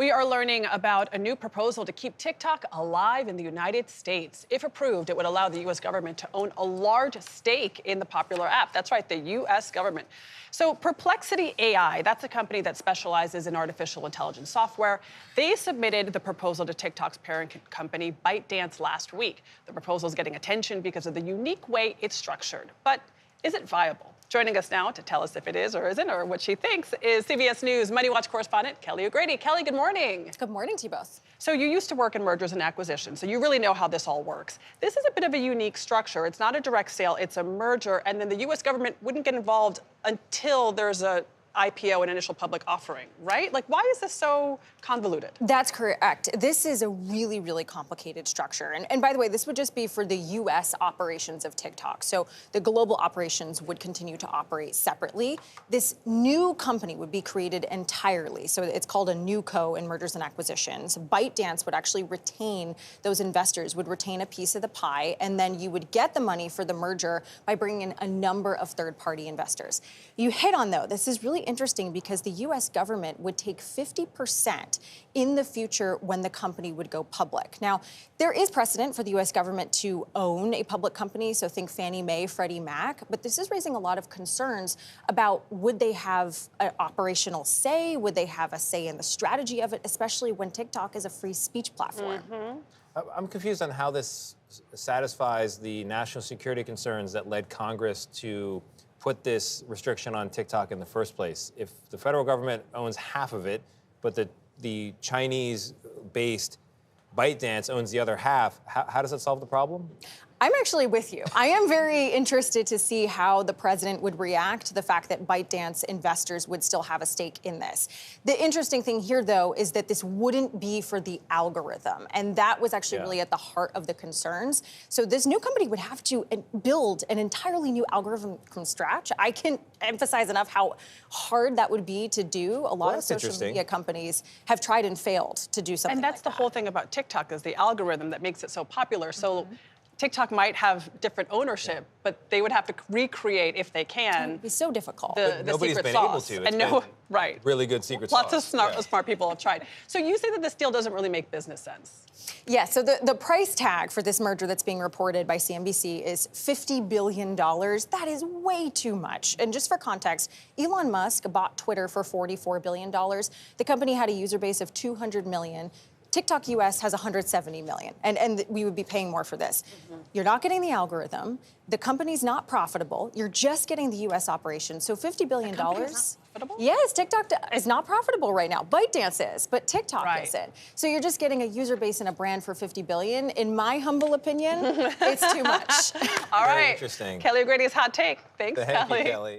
We are learning about a new proposal to keep TikTok alive in the United States. If approved, it would allow the U.S. government to own a large stake in the popular app. That's right, the U.S. government. So Perplexity AI, that's a company that specializes in artificial intelligence software. They submitted the proposal to TikTok's parent company, ByteDance, last week. The proposal is getting attention because of the unique way it's structured. But is it viable? Joining us now to tell us if it is or isn't, or what she thinks, is CBS News Money Watch correspondent Kelly O'Grady. Kelly, good morning. Good morning to you both. So you used to work in mergers and acquisitions, so you really know how this all works. This is a bit of a unique structure. It's not a direct sale, it's a merger, and then the U.S. government wouldn't get involved until there's a IPO, an initial public offering, right? Like, why is this so convoluted? That's correct. This is a really, really complicated structure. And by the way, this would just be for the U.S. operations of TikTok. So the global operations would continue to operate separately. This new company would be created entirely. So it's called a new co in mergers and acquisitions. ByteDance would actually retain, those investors would retain a piece of the pie, and then you would get the money for the merger by bringing in a number of third-party investors. You hit on, though, this is really interesting because the U.S. government would take 50% in the future when the company would go public. Now, there is precedent for the U.S. government to own a public company, so think Fannie Mae, Freddie Mac, but this is raising a lot of concerns about would they have an operational say, would they have a say in the strategy of it, especially when TikTok is a free speech platform. I'm confused on how this satisfies the national security concerns that led Congress to put this restriction on TikTok in the first place. If the federal government owns half of it, but the Chinese-based ByteDance owns the other half, how does that solve the problem? I'm actually with you. I am very interested to see how the president would react to the fact that ByteDance investors would still have a stake in this. The interesting thing here, though, is that this wouldn't be for the algorithm. And that was actually really at the heart of the concerns. So this new company would have to build an entirely new algorithm from scratch. I can't emphasize enough how hard that would be to do. A lot of social media companies have tried and failed to do something like that. And that's the whole thing about TikTok is the algorithm that makes it so popular. So TikTok might have different ownership, but they would have to recreate, if they can. It'd be so difficult. The nobody's secret been sauce. able to. And right. Really good secret Lots sauce. of smart people have tried. So you say that this deal doesn't really make business sense. Yeah, so the price tag for this merger that's being reported by CNBC is $50 billion. That is way too much. And just for context, Elon Musk bought Twitter for $44 billion. The company had a user base of 200 million. TikTok US has 170 million, and we would be paying more for this. You're not getting the algorithm. The company's not profitable. You're just getting the US operation. So $50 billion. The company's not profitable? Yes, TikTok is not profitable right now. ByteDance is, but TikTok isn't. So you're just getting a user base and a brand for $50 billion. In my humble opinion, it's too much. All right. Very interesting. Kelly O'Grady's hot take. Thanks, Thank Kelly. you, Kelly.